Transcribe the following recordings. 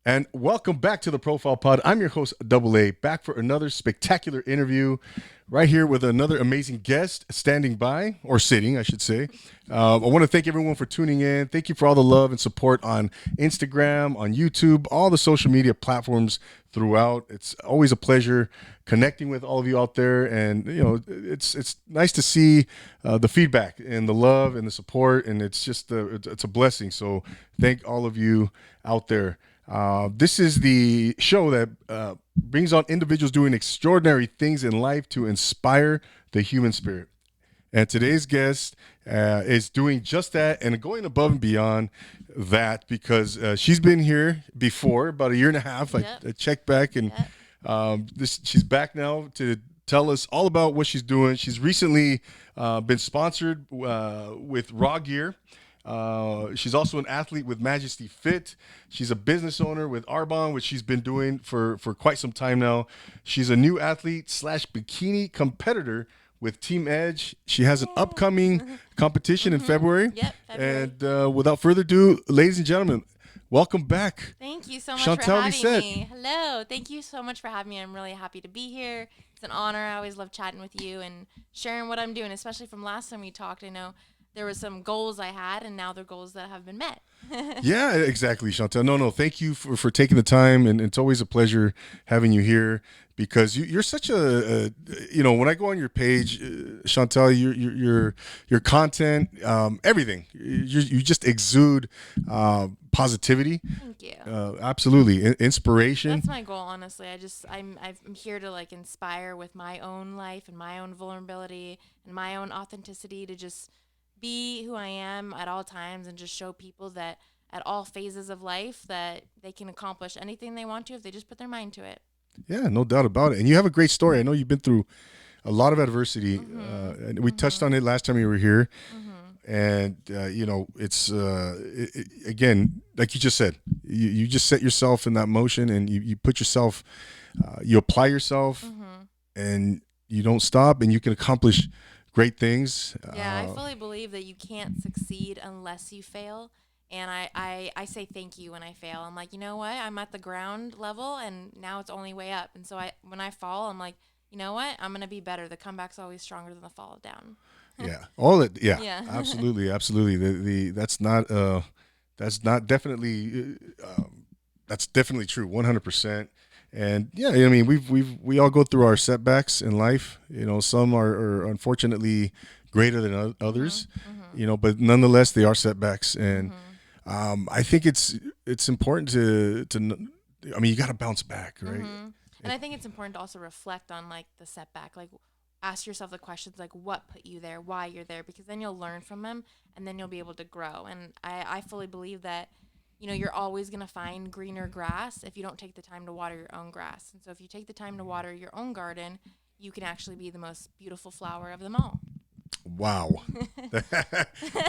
And welcome back to the Profile Pod. I'm your host, Double A, back for another spectacular interview right here with another amazing guest standing by, or sitting, I should say. I want to thank everyone for tuning in. Thank you for all the love and support on Instagram, on YouTube, all the social media platforms throughout. It's always a pleasure connecting with all of you out there, and it's nice to see the feedback and the love and the support, and it's just it's a blessing. So thank all of you out there. This is the show that brings on individuals doing extraordinary things in life to inspire the human spirit. And today's guest is doing just that and going above and beyond that because she's been here before, about a year and a half. Yep. I checked back, and Yep. she's back now to tell us all about what she's doing. She's recently been sponsored with Raw Gear. She's also an athlete with Majesty Fit. She's a business owner with Arbonne, which she's been doing for quite some time now. She's a new athlete slash bikini competitor with Team Edge. She has an upcoming competition in February. Yep, February. And without further ado, ladies and gentlemen, welcome back, Thank you so much Chantelle for having Lisette. me. Hello. Thank you so much for having me. I'm really happy to be here. It's an honor. I always love chatting with you and sharing what I'm doing, especially from last time we talked. I know there were some goals I had, and now they're goals that have been met. Yeah, exactly, Chantel. No, thank you for taking the time, and it's always a pleasure having you here because you're such when I go on your page, Chantel, your content, everything, you just exude positivity, Thank you. absolutely, inspiration. That's my goal, honestly. I'm here to like inspire with my own life and my own vulnerability and my own authenticity to just be who I am at all times and just show people that at all phases of life that they can accomplish anything they want to if they just put their mind to it. Yeah, no doubt about it. And you have a great story. I know you've been through a lot of adversity, and we touched on it last time you were here. And it's again, like you just said, you just set yourself in that motion, and you put yourself, you apply yourself, and you don't stop, and you can accomplish great things. Yeah, I fully believe that you can't succeed unless you fail. And I say thank you when I fail. I'm like, you know what? I'm at the ground level and now it's only way up. And so when I fall, I'm like, you know what? I'm going to be better. The comeback's always stronger than the fall down. Yeah, all that. Yeah, Yeah. absolutely. The that's not definitely that's definitely true, 100%. And yeah, I mean, we all go through our setbacks in life. Some are unfortunately greater than others. But nonetheless, they are setbacks, and I think it's important to. I mean, you got to bounce back, right? And I think it's important to also reflect on like the setback, like ask yourself the questions like what put you there, why you're there, because then you'll learn from them and then you'll be able to grow. And I fully believe that, you're always going to find greener grass if you don't take the time to water your own grass. And so if you take the time to water your own garden, you can actually be the most beautiful flower of them all. Wow.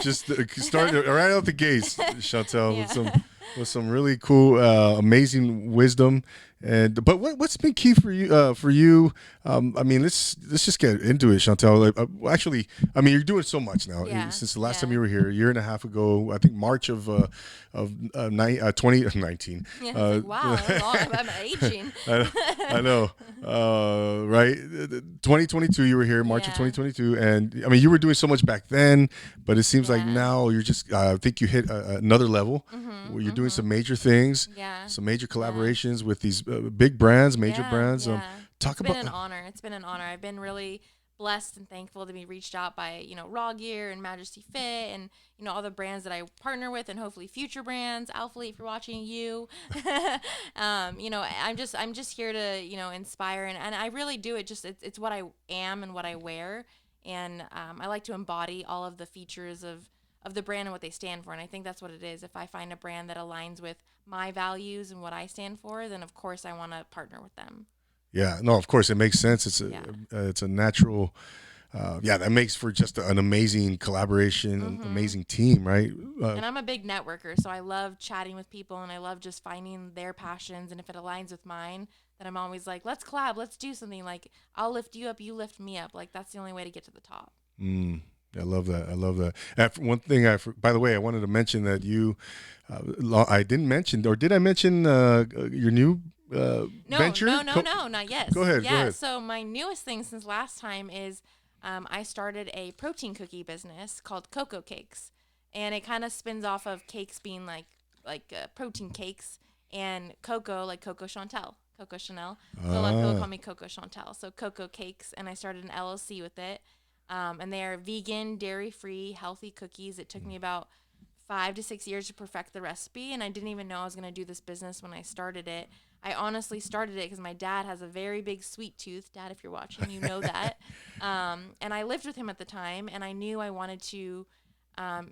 Just start right out the gates, Chantel, Yeah. with some really cool, amazing wisdom. And but what's been key for you? I mean, let's just get into it, Chantel. Like, actually, I mean, you're doing so much now. Yeah, Since the last yeah. time you were here, a year and a half ago, I think March of 2019. Yeah, it's like, wow, that's long. I'm aging. I know, right? 2022, you were here, March of Yeah. 2022, and I mean, you were doing so much back then, but it seems like Yeah. now you're just. I think you hit another level where you're doing some major things, Yeah. some major collaborations with these big brands, major Yeah, brands. yeah. Talk It's been about. an honor. It's been an honor. I've been really blessed and thankful to be reached out by, Raw Gear and Majesty Fit and, all the brands that I partner with and hopefully future brands. Alphalete, if you're watching you. I'm just here to, inspire and I really do it just it's what I am and what I wear. And I like to embody all of the features of the brand and what they stand for. And I think that's what it is. If I find a brand that aligns with my values and what I stand for, then of course I want to partner with them. Yeah, no, of course it makes sense. Yeah. It's a natural. Yeah, that makes for just an amazing collaboration, an amazing team, right? And I'm a big networker, so I love chatting with people and I love just finding their passions. And if it aligns with mine, then I'm always like, let's collab, let's do something. Like, I'll lift you up, you lift me up. Like, that's the only way to get to the top. Mm, I love that. I love that. One thing by the way, I wanted to mention that I didn't mention, or did I mention your new No, venture? no, no, no, not yes. Go ahead. Go Yeah. ahead. So my newest thing since last time is I started a protein cookie business called Cocoa Cakes, and it kind of spins off of cakes being like protein cakes and cocoa like Coco Chantel, Coco Chanel. So a lot of people Ah. call me Coco Chantel. So Cocoa Cakes, and I started an LLC with it, and they are vegan, dairy free, healthy cookies. It took me about 5 to 6 years to perfect the recipe, and I didn't even know I was going to do this business when I started it. I honestly started it because my dad has a very big sweet tooth. Dad, if you're watching, you know that. And I lived with him at the time, and I knew I wanted to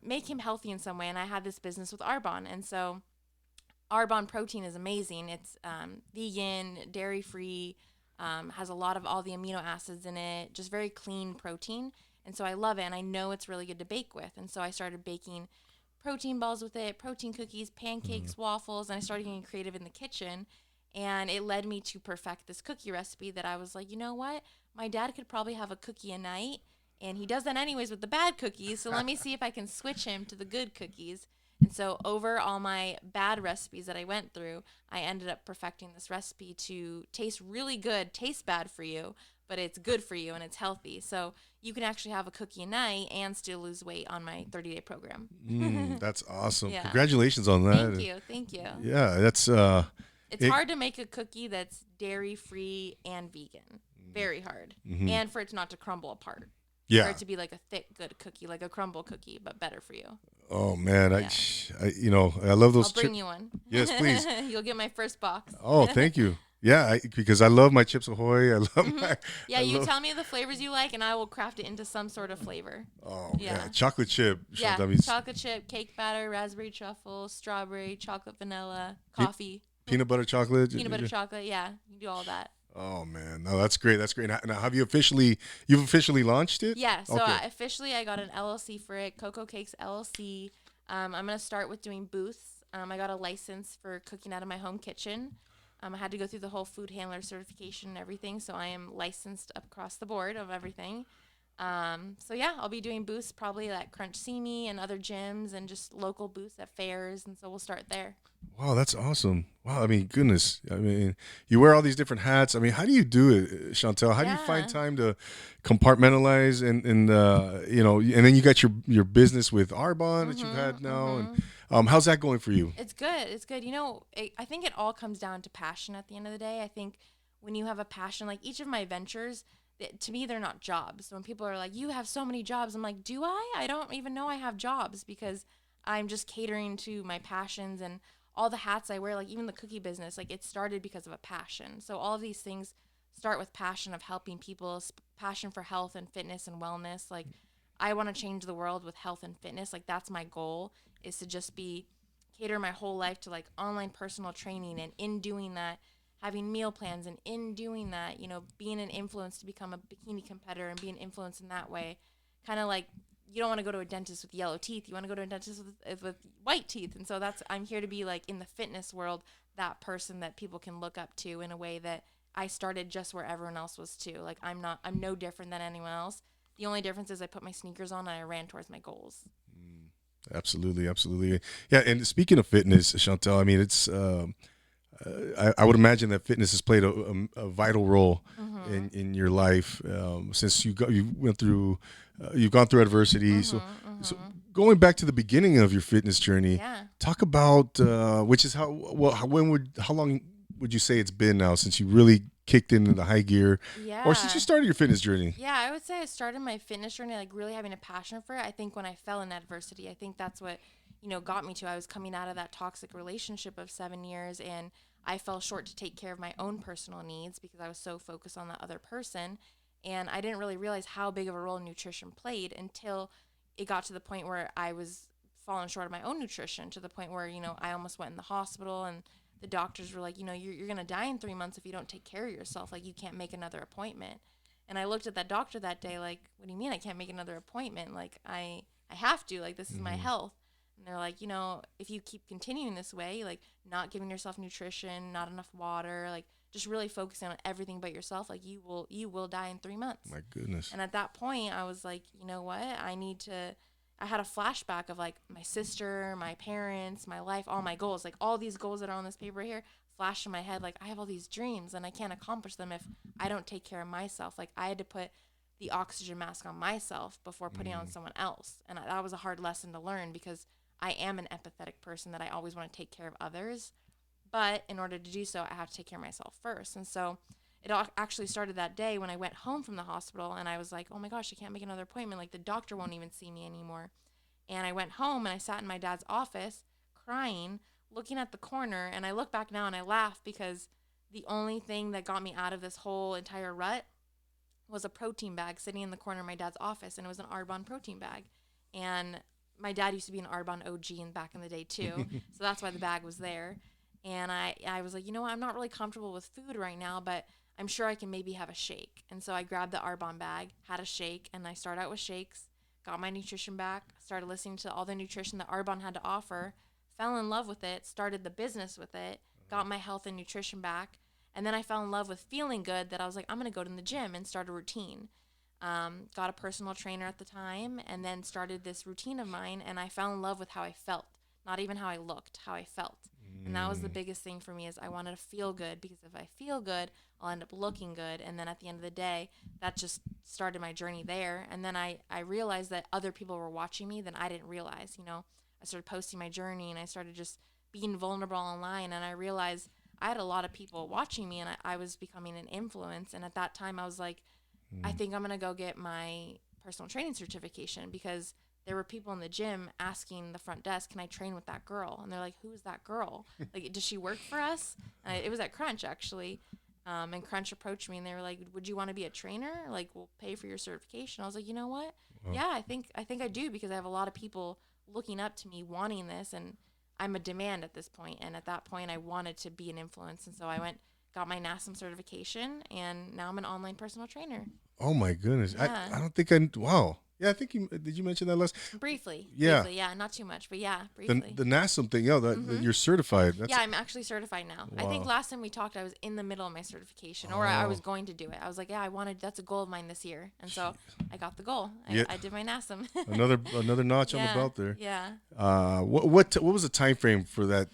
make him healthy in some way. And I had this business with Arbonne, and so Arbonne protein is amazing. It's vegan, dairy free, has a lot of all the amino acids in it, just very clean protein. And so I love it, and I know it's really good to bake with. And so I started baking protein balls with it, protein cookies, pancakes, waffles, and I started getting creative in the kitchen. And it led me to perfect this cookie recipe that I was like, you know what? My dad could probably have a cookie a night, and he does that anyways with the bad cookies. So let me see if I can switch him to the good cookies. And so over all my bad recipes that I went through, I ended up perfecting this recipe to taste really good, taste bad for you, but it's good for you and it's healthy. So you can actually have a cookie a night and still lose weight on my 30-day program. That's awesome. Yeah. Congratulations on Thank that. you. Thank you. Yeah, that's It's it. hard to make a cookie that's dairy free and vegan. Very hard. And for it to not to crumble apart. For Yeah. it to be like a thick, good cookie, like a crumble cookie, but better for you. Oh man, Yeah. I love I'll those bring chips. you one. Yes, please. You'll get my first box. Oh, thank you. Yeah, because I love my Chips Ahoy. I love my. Yeah, I you love. tell me the flavors you like, and I will craft it into some sort of flavor. Oh yeah, Yeah. chocolate chip. Yeah, I mean, chocolate chip, cake batter, raspberry truffle, strawberry, chocolate vanilla, pe- coffee, peanut butter chocolate. peanut butter chocolate. Yeah, you do all that. Oh man, no, that's great. That's great. Now, have you've officially launched it? Yeah, so Okay. officially I got an LLC for it, Cocoa Cakes LLC. I'm going to start with doing booths. I got a license for cooking out of my home kitchen. I had to go through the whole food handler certification and everything, so I am licensed up across the board of everything. So yeah, I'll be doing booths probably at Crunch See Me and other gyms and just local booths at fairs, and so we'll start there. Wow, that's awesome. Wow, I mean, goodness. I mean, you wear all these different hats. I mean, how do you do it, Chantel? How do you find Yeah. time to compartmentalize and then you got your business with Arbonne that you've had now, and how's that going for you? It's good. It's good. I think it all comes down to passion at the end of the day. I think when you have a passion, like each of my ventures, to me, they're not jobs. So when people are like, you have so many jobs, I'm like, do I? I don't even know I have jobs because I'm just catering to my passions and all the hats I wear, like even the cookie business, like it started because of a passion. So all of these things start with passion of helping people, passion for health and fitness and wellness. Like I want to change the world with health and fitness. Like that's my goal is to just be cater my whole life to like online personal training, and in doing that having meal plans, and in doing that being an influence to become a bikini competitor and be an influence in that way. Kind of like you don't want to go to a dentist with yellow teeth, you want to go to a dentist with white teeth. And so that's I'm here to be like in the fitness world that person that people can look up to in a way that I started just where everyone else was too. Like I'm no different than anyone else. The only difference is I put my sneakers on and I ran towards my goals. Absolutely, absolutely. Yeah, and speaking of fitness, Chantel, I mean, it's I would imagine that fitness has played a vital role in your life since you've gone through adversity. So going back to the beginning of your fitness journey, Yeah. talk about which is how long would you say it's been now since you really kicked into the high gear, or since you Yeah. started your fitness journey? Yeah, I would say I started my fitness journey like really having a passion for it. I think when I fell in adversity, I think that's what, got me to. I was coming out of that toxic relationship of 7 years, and I fell short to take care of my own personal needs because I was so focused on the other person. And I didn't really realize how big of a role nutrition played until it got to the point where I was falling short of my own nutrition, to the point where, I almost went in the hospital, and the doctors were like, you're going to die in 3 months if you don't take care of yourself. Like, you can't make another appointment. And I looked at that doctor that day like, what do you mean I can't make another appointment? Like, I have to. Like, this is my health. And they're like, if you keep continuing this way, like not giving yourself nutrition, not enough water, like just really focusing on everything but yourself, like you will die in 3 months. My goodness. And at that point, I was like, you know what? I had a flashback of like my sister, my parents, my life, all my goals, like all these goals that are on this paper here flash in my head. Like I have all these dreams and I can't accomplish them if I don't take care of myself. Like I had to put the oxygen mask on myself before putting on someone else. And that was a hard lesson to learn because I am an empathetic person that I always want to take care of others. But in order to do so, I have to take care of myself first. And so it actually started that day when I went home from the hospital and I was like, oh my gosh, I can't make another appointment. Like the doctor won't even see me anymore. And I went home and I sat in my dad's office crying, looking at the corner. And I look back now and I laugh because the only thing that got me out of this whole entire rut was a protein bag sitting in the corner of my dad's office. And it was an Arbonne protein bag. And my dad used to be an Arbonne OG back in the day too. So that's why the bag was there. And I was like, you know what? I'm not really comfortable with food right now, but I'm sure I can maybe have a shake. And so I grabbed the Arbonne bag, had a shake, and I started out with shakes, got my nutrition back, started listening to all the nutrition that Arbonne had to offer, fell in love with it, started the business with it, got my health and nutrition back. And then I fell in love with feeling good that I was like, I'm going to go to the gym and start a routine. Got a personal trainer at the time and then started this routine of mine. And I fell in love with how I felt, not even how I looked, how I felt. And that was the biggest thing for me is I wanted to feel good because if I feel good, I'll end up looking good. And then at the end of the day, that just started my journey there. And then I realized that other people were watching me than I didn't realize. I started posting my journey and I started just being vulnerable online. And I realized I had a lot of people watching me and I was becoming an influence. And at that time, I was like, I think I'm going to go get my personal training certification because there were people in the gym asking the front desk, can I train with that girl? And they're like, who is that girl? Like, does she work for us? It was at Crunch, actually. And Crunch approached me and they were like, would you want to be a trainer? Like, we'll pay for your certification. I was like, you know what? Wow. Yeah, I think I do because I have a lot of people looking up to me wanting this. And I'm a demand at this point. And at that point, I wanted to be an influence. And so I got my NASM certification, and now I'm an online personal trainer. Oh my goodness. Yeah. I don't think I, wow. Yeah, I think did you mention that last? Briefly. Yeah. Briefly, yeah, not too much, but yeah, briefly. The NASM thing, that you're certified. That's, Yeah, I'm actually certified now. Wow. I think last time we talked, I was in the middle of my certification, or I was going to do it. I was like, yeah, that's a goal of mine this year. And so I got the goal. Yeah. I did my NASM. another notch on the belt there. Yeah. What was the time frame for that,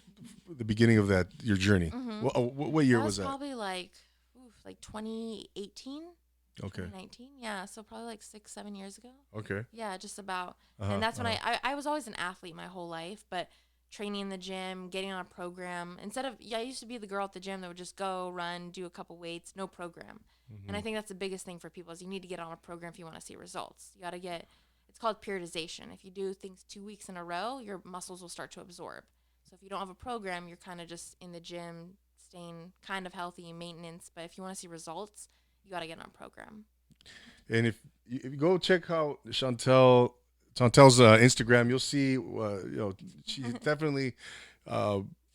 the beginning of that, your journey? What year was that? Probably like 2018. Okay. 2019, yeah, so probably like 6-7 years ago. Okay. Yeah, just about. And that's when I was always an athlete my whole life, but training in the gym, getting on a program, I used to be the girl at the gym that would just go run, do a couple weights, no program. And I think that's the biggest thing for people is you need to get on a program if you want to see results. You got to it's called periodization. If you do things 2 weeks in a row, your muscles will start to absorb. So if you don't have a program, you're kind of just in the gym, staying kind of healthy, maintenance. But if you want to see results, you got to get on a program. And if you go check out Chantelle's Instagram, you'll see, she's definitely,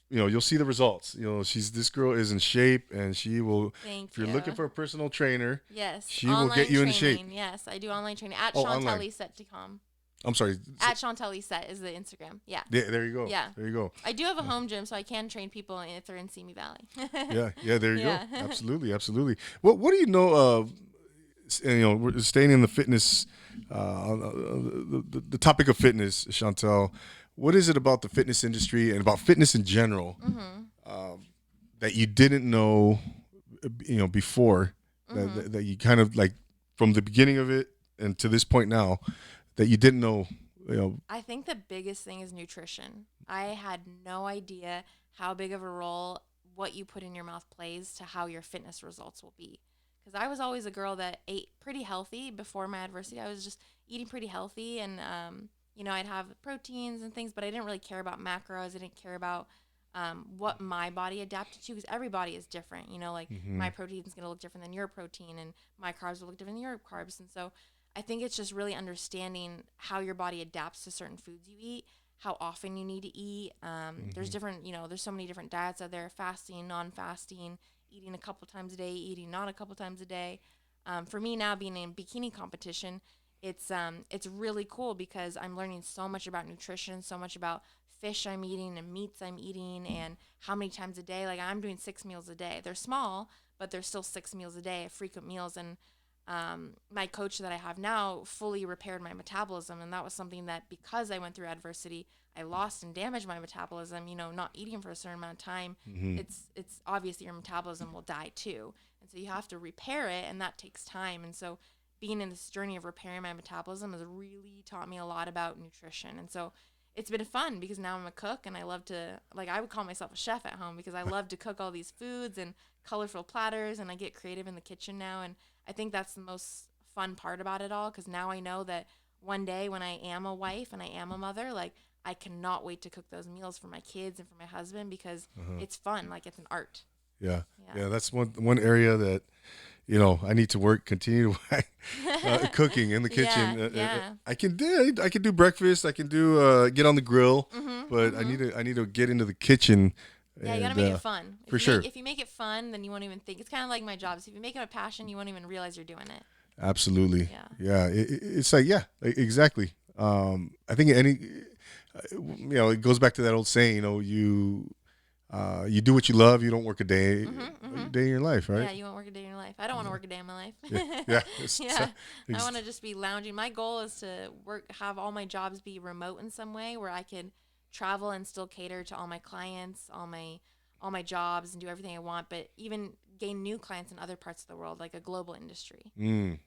you'll see the results. This girl is in shape, and she will. Thank if you're you. looking for a personal trainer, yes, she will get you in shape. Yes, I do online training at online. ChantelleLisette.com. I'm sorry. At Chantelle Lisette is the Instagram. Yeah. There you go. Yeah. There you go. I do have a home gym, so I can train people if they're in Simi Valley. Yeah. There you go. Absolutely. What do you know of? We're staying in the fitness, the topic of fitness, Chantelle. What is it about the fitness industry and about fitness in general that you didn't know, before that you kind of like from the beginning of it and to this point now that you didn't know? I think the biggest thing is nutrition. I had no idea how big of a role what you put in your mouth plays to how your fitness results will be. Because I was always a girl that ate pretty healthy before my adversity. I was just eating pretty healthy, and I'd have proteins and things, but I didn't really care about macros. I didn't care about what my body adapted to, because every body is different. My protein is going to look different than your protein, and my carbs will look different than your carbs. And so I think it's just really understanding how your body adapts to certain foods you eat, how often you need to eat. There's different, there's so many different diets out there: fasting, non-fasting, eating a couple times a day, eating not a couple times a day. For me now, being in bikini competition, it's really cool because I'm learning so much about nutrition, so much about fish I'm eating and meats I'm eating and how many times a day. Like I'm doing 6 meals a day. They're small, but they're still 6 meals a day, frequent meals. And my coach that I have now fully repaired my metabolism, and that was something that because I went through adversity, I lost and damaged my metabolism. You know, not eating for a certain amount of time, Mm-hmm. it's obvious that your metabolism will die too, and so you have to repair it, and that takes time. And so being in this journey of repairing my metabolism has really taught me a lot about nutrition. And so it's been fun because now I'm a cook and I love to, like, I would call myself a chef at home because I love to cook all these foods and colorful platters, and I get creative in the kitchen now. And I think that's the most fun part about it all because now I know that one day when I am a wife and I am a mother, like, I cannot wait to cook those meals for my kids and for my husband because it's fun. Like, it's an art. Yeah. Yeah. Yeah. That's one area that, I need to continue cooking in the kitchen. Yeah. Yeah. I can do breakfast. I can do get on the grill, but I need to get into the kitchen. Yeah, you gotta And, make it fun. for sure. If you make it fun, then you won't even think. It's kind of like my jobs. If you make it a passion, you won't even realize you're doing it. Absolutely. Yeah. Yeah. It's like, yeah, exactly. I think it goes back to that old saying, you do what you love. You don't work a day in your life, right? Yeah, you won't work a day in your life. I don't want to work a day in my life. Yeah. Yeah. I want to just be lounging. My goal is to have all my jobs be remote in some way where I could travel and still cater to all my clients, all my jobs, and do everything I want, but even gain new clients in other parts of the world, like a global industry. I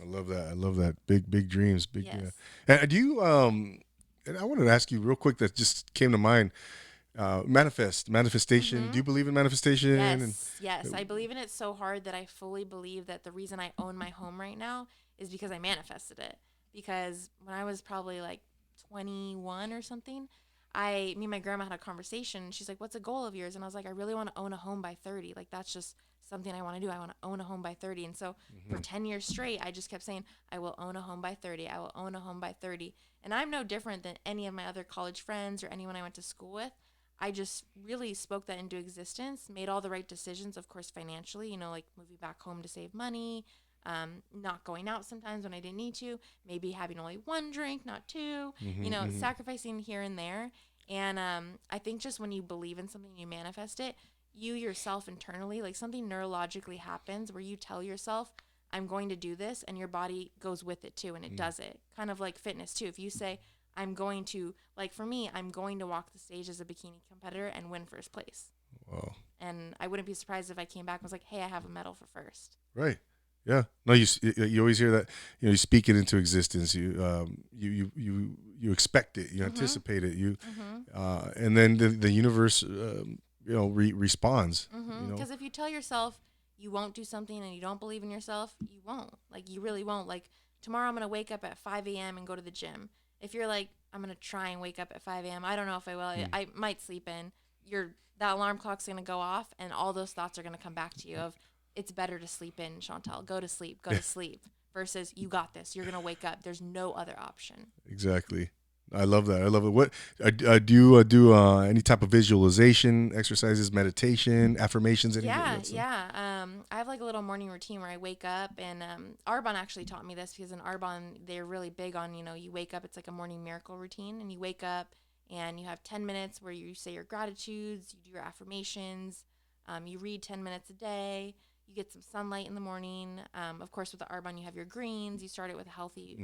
love that. I love that. Big dreams. Big. Yes. Yeah. And do you and I wanted to ask you real quick that just came to mind. Manifestation. Do you believe in manifestation? Yes. I believe in it so hard that I fully believe that the reason I own my home right now is because I manifested it. Because when I was probably like 21 or something, me and my grandma had a conversation. She's like, "What's a goal of yours?" And I was like, "I really want to own a home by 30. Like, that's just something I want to do. I want to own a home by 30." And so for 10 years straight, I just kept saying, "I will own a home by 30. I will own a home by 30." And I'm no different than any of my other college friends or anyone I went to school with. I just really spoke that into existence, made all the right decisions, of course, financially, like moving back home to save money, not going out sometimes when I didn't need to, maybe having only one drink, not two, sacrificing here and there. And I think just when you believe in something, you manifest it, you yourself internally, like something neurologically happens where you tell yourself, I'm going to do this, and your body goes with it too, and it does it. Kind of like fitness too. If you say, I'm going to, like for me, I'm going to walk the stage as a bikini competitor and win first place. Wow. And I wouldn't be surprised if I came back and was like, hey, I have a medal for first. Right. Yeah. No, you always hear that. You speak it into existence. You expect it. You anticipate it. And then the universe, responds. Because if you tell yourself you won't do something and you don't believe in yourself, you won't. Like, you really won't. Like, tomorrow I'm going to wake up at 5 a.m. and go to the gym. If you're like, I'm going to try and wake up at 5 a.m., I don't know if I will. I might sleep in. That alarm clock's going to go off, and all those thoughts are going to come back to you of, it's better to sleep in, Chantelle. Go to sleep. Versus, you got this. You're going to wake up. There's no other option. Exactly. I love that. I love it. What do you do? Any type of visualization exercises, meditation, affirmations? Yeah. I have like a little morning routine where I wake up, and Arbonne actually taught me this because in Arbonne they're really big on you wake up. It's like a morning miracle routine, and you wake up and you have 10 minutes where you say your gratitudes, you do your affirmations, you read 10 minutes a day. You get some sunlight in the morning. Of course, with the Arbonne, you have your greens. You start it with a healthy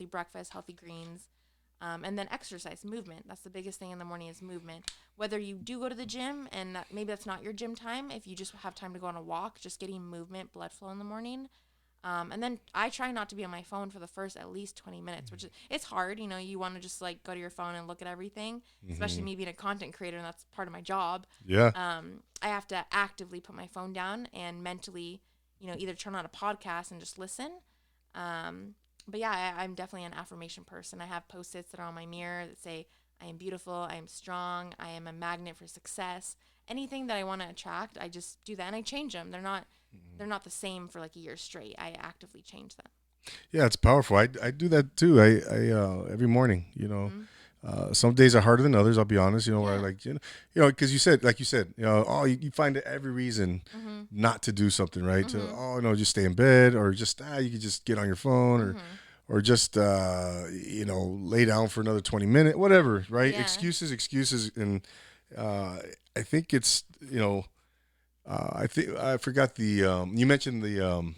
breakfast, healthy greens. And then exercise, movement. That's the biggest thing in the morning is movement. Whether you do go to the gym and maybe that's not your gym time, if you just have time to go on a walk, just getting movement, blood flow in the morning. And then I try not to be on my phone for the first at least 20 minutes, which it's hard. You want to just like go to your phone and look at everything, especially me being a content creator, and that's part of my job. Yeah. I have to actively put my phone down and mentally, either turn on a podcast and just listen. But yeah, I'm definitely an affirmation person. I have Post-its that are on my mirror that say, I am beautiful, I am strong, I am a magnet for success. Anything that I want to attract, I just do that, and I change them. They're not the same for like a year straight. I actively change them. Yeah, it's powerful. I do that too. I every morning, some days are harder than others. I'll be honest. Where I like, because you said, you find every reason not to do something, right? To just stay in bed, or just you could just get on your phone, or just lay down for another 20 minutes, whatever, right? Yeah. Excuses, and I think it's I think I forgot the you mentioned the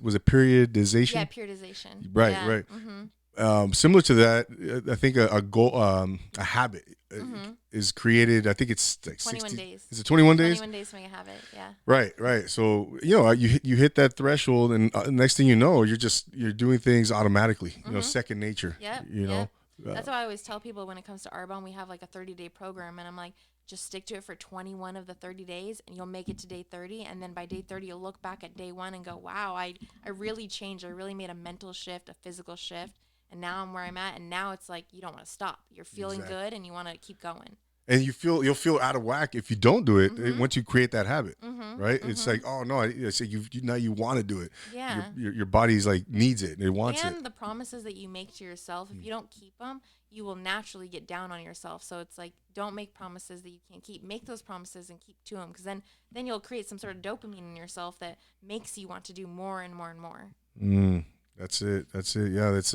was it Yeah, periodization? periodization. Right, Yeah. right. Mhm. Similar to that, I think a goal, a habit Mhm. is created. I think it's like 21 60. days. Is it 21 days? 21 days to make a habit. Yeah. Right, right. So you hit that threshold, and next thing you know, you're doing things automatically. Mhm. Second nature. Yep. You know. Yep. That's why I always tell people when it comes to Arbonne, we have like a 30-day program, and I'm like, just stick to it for 21 of the 30 days, and you'll make it to day 30. And then by day 30, you'll look back at day one and go, wow, I really changed. I really made a mental shift, a physical shift, and now I'm where I'm at. And now it's like you don't want to stop. You're feeling Exactly. good, and you want to keep going. And you'll feel out of whack if you don't do it Mhm. once you create that habit. Mhm. Right? It's like, Mhm. oh no, it's like now you want to do it. Yeah. Your body's like needs it and it wants it. And the promises that you make to yourself, if you don't keep them, you will naturally get down on yourself. So it's like, don't make promises that you can't keep. Make those promises and keep to them, because then you'll create some sort of dopamine in yourself that makes you want to do more and more and more. Mm, that's it. That's it. Yeah, that's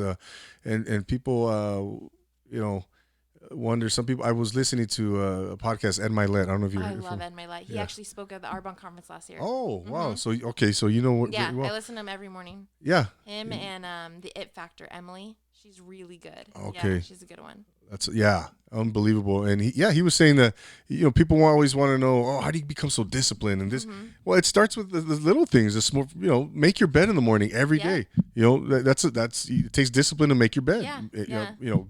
and people wonder. Some people. I was listening to a podcast, Ed Milet. I don't know if you I heard. love Ed Milet. He Yeah. actually spoke at the Arbonne conference last year. Oh wow. Hmm. So okay. So you know what Yeah, very well. I listen to him every morning. Yeah. Him and the It Factor, Emily. She's really good. Okay. Yeah, she's a good one. That's unbelievable. And he was saying that people always want to know, oh, how do you become so disciplined? And this, Hmm. well, it starts with the little things. The small, make your bed in the morning every Yeah. day. That's it takes discipline to make your bed. Yeah, You know,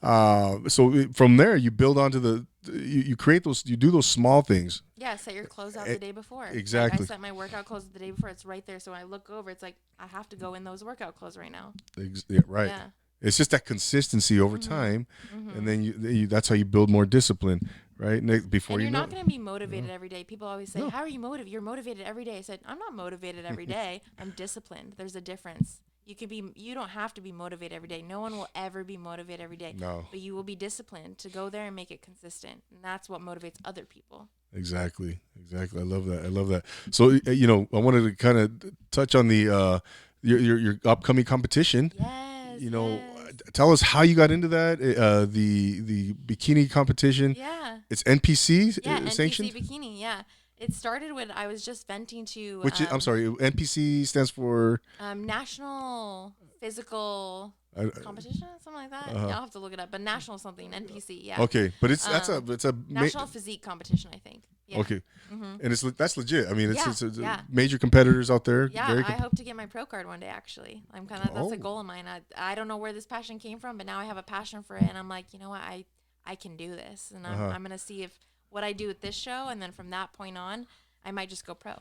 yeah. from there you build onto you create those, you do those small things. Yeah, set your clothes out the day before. Like, Exactly. I set my workout clothes the day before. It's right there. So when I look over, it's like I have to go in those workout clothes right now. Yeah, right. Yeah. It's just that consistency over Mhm. time, Mhm. and then that's how you build more discipline, right? Before And you you're know not it. going to be motivated every day. People always say, No. "How are you motivated? You're motivated every day." I said, "I'm not motivated every day. I'm disciplined. There's a difference. You don't have to be motivated every day. No one will ever be motivated every day. No. But you will be disciplined to go there and make it consistent. And that's what motivates other people." Exactly. I love that. So I wanted to kind of touch on the your upcoming competition. Yes. You know, Yes. tell us how you got into that. The bikini competition. Yeah. It's NPC Yeah, NPC sanctioned. bikini. Yeah, it started when I was just venting to I'm sorry. NPC stands for. National Physical I, Competition, something like that. uh-huh. Yeah, I'll have to look it up. But national something, NPC. Yeah. Okay, but it's National Physique Competition, I think. Yeah. okay, Hmm. and that's legit. I mean, it's Yeah. major competitors out there. Yeah, Very I hope to get my pro card one day. Actually, I'm kind of that's Oh. a goal of mine. I don't know where this passion came from, but now I have a passion for it, and I'm like, you know what, I can do this, and I'm gonna see if what I do with this show, and then from that point on, I might just go pro.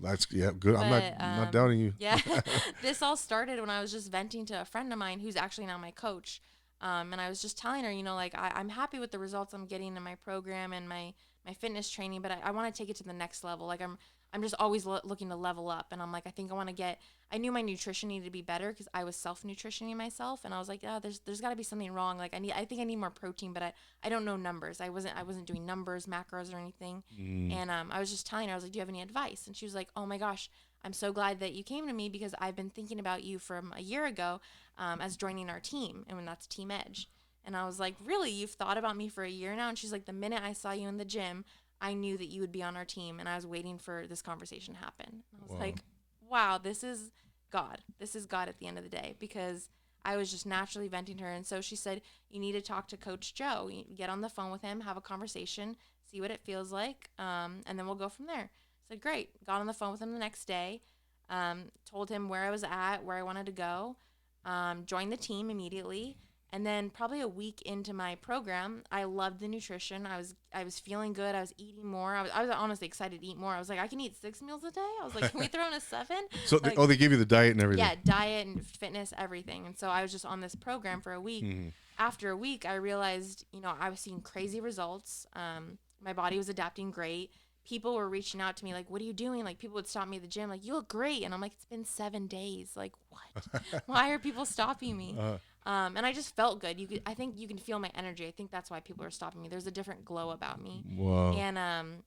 That's good. I'm But, not doubting you. Yeah, this all started when I was just venting to a friend of mine who's actually now my coach. And I was just telling her, like, I'm happy with the results I'm getting in my program and my fitness training, but I want to take it to the next level. Like, I'm just always looking to level up. And I'm like, I think I knew my nutrition needed to be better because I was self-nutritioning myself. And I was like, yeah, there's got to be something wrong. Like, I think I need more protein, but I don't know numbers. I wasn't doing numbers, macros or anything. And I was just telling her, I was like, do you have any advice? And she was like, oh my gosh, I'm so glad that you came to me because I've been thinking about you from a year ago as joining our team. And when that's Team Edge. And I was like, really? You've thought about me for a year now? And she's like, the minute I saw you in the gym, I knew that you would be on our team. And I was waiting for this conversation to happen. And I was like, wow, this is God. This is God at the end of the day, because I was just naturally venting to her. And so she said, you need to talk to Coach Joe. You get on the phone with him, have a conversation, see what it feels like, and then we'll go from there. I said, great. Got on the phone with him the next day, told him where I was at, where I wanted to go, joined the team immediately. And then probably a week into my program, I loved the nutrition. I was feeling good. I was eating more. I was honestly excited to eat more. I was like, I can eat 6 meals a day. I was like, can we throw in a 7? So Like, they gave you the diet and everything. yeah, diet and fitness, everything. And so I was just on this program for a week. After a week, I realized, I was seeing crazy results. My body was adapting great. People were reaching out to me like, what are you doing? Like, people would stop me at the gym like, you look great. And I'm like, it's been 7 days. Like, what? Why are people stopping me? And I just felt good. I think you can feel my energy. I think that's why people are stopping me. There's a different glow about me. Wow. And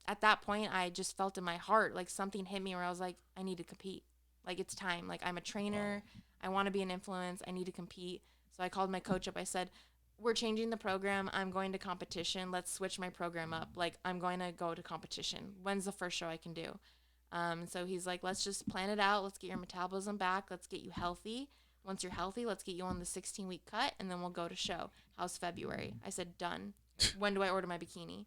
at that point, I just felt in my heart like something hit me where I was like, I need to compete. Like, it's time. Like, I'm a trainer. I want to be an influence. I need to compete. So I called my coach up. I said, we're changing the program. I'm going to competition. Let's switch my program up. Like, I'm going to go to competition. When's the first show I can do? So he's like, let's just plan it out. Let's get your metabolism back. Let's get you healthy. Once you're healthy, let's get you on the 16-week cut, and then we'll go to show. How's February? I said, done. When do I order my bikini?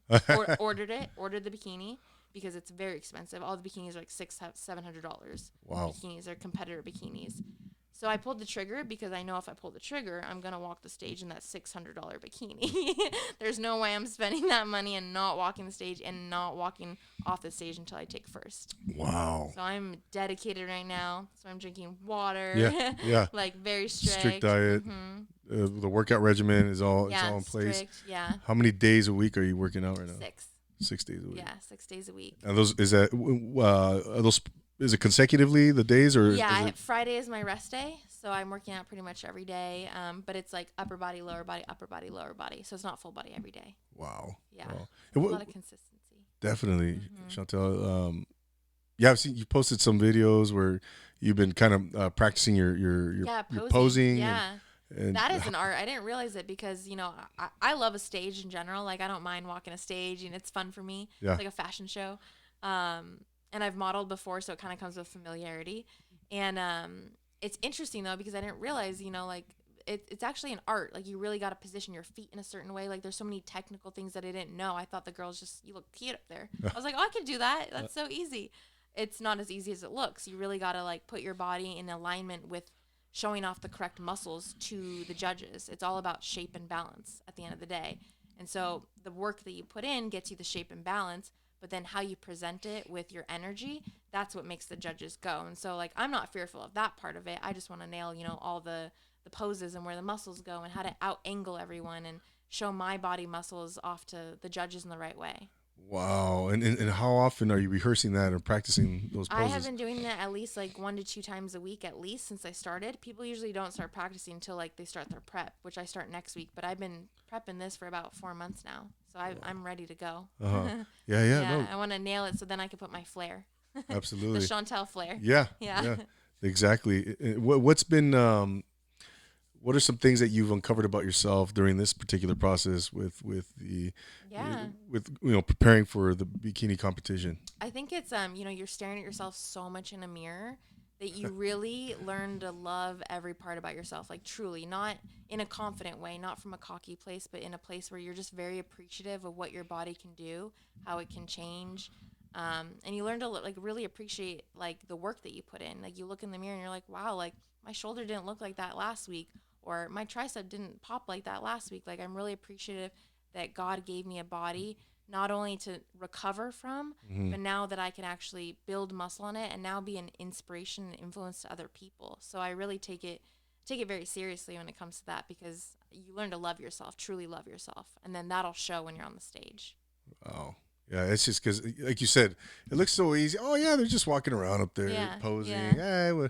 Ordered the bikini because it's very expensive. All the bikinis are like $700. Wow. Bikinis are competitor bikinis. So I pulled the trigger because I know if I pull the trigger, I'm going to walk the stage in that $600 bikini. There's no way I'm spending that money and not walking the stage and not walking off the stage until I take first. Wow. So I'm dedicated right now. So I'm drinking water. Yeah. Yeah. Like very strict. Strict diet. The workout regimen is all in place. Strict, yeah. How many days a week are you working out right now? 6. 6 days a week. Yeah, 6 days a week. And is it consecutively the days or? Yeah, Friday is my rest day, so I'm working out pretty much every day. But it's like upper body, lower body, upper body, lower body. So it's not full body every day. Wow. Yeah, wow. A lot of consistency. Definitely, Chantelle. Yeah, I've seen you posted some videos where you've been kind of practicing your posing. Yeah. And that is an art. I didn't realize it because, I love a stage in general. Like, I don't mind walking a stage, and it's fun for me. Yeah. It's like a fashion show. And I've modeled before, so it kind of comes with familiarity. And it's interesting, though, because I didn't realize, it's actually an art. Like, you really got to position your feet in a certain way. Like, there's so many technical things that I didn't know. I thought the girls you look cute up there. I was like, oh, I can do that. That's so easy. It's not as easy as it looks. You really got to, like, put your body in alignment with showing off the correct muscles to the judges. It's all about shape and balance at the end of the day. And so the work that you put in gets you the shape and balance, but then how you present it with your energy, that's what makes the judges go. And so, like, I'm not fearful of that part of it. I just want to nail, all the poses and where the muscles go and how to out angle everyone and show my body muscles off to the judges in the right way. Wow. And how often are you rehearsing that or practicing those poses? I have been doing that at least like 1 to 2 times a week at least since I started. People usually don't start practicing until like they start their prep, which I start next week. But I've been prepping this for about 4 months now. So I'm ready to go. Yeah. No. I want to nail it so then I can put my flair. Absolutely. The Chantelle flair. Yeah. Exactly. What are some things that you've uncovered about yourself during this particular process with preparing for the bikini competition? I think it's you're staring at yourself so much in a mirror that you really learn to love every part about yourself, like truly, not in a confident way, not from a cocky place, but in a place where you're just very appreciative of what your body can do, how it can change. And you learn to like really appreciate like the work that you put in. Like you look in the mirror and you're like, wow, like my shoulder didn't look like that last week, or my tricep didn't pop like that last week. Like I'm really appreciative that God gave me a body not only to recover from, but now that I can actually build muscle on it and now be an inspiration and influence to other people. So I really take it very seriously when it comes to that, because you learn to love yourself, truly love yourself, and then that'll show when you're on the stage. Oh. Yeah, it's just because, like you said, it looks so easy. Oh, yeah, they're just walking around up there posing. Yeah.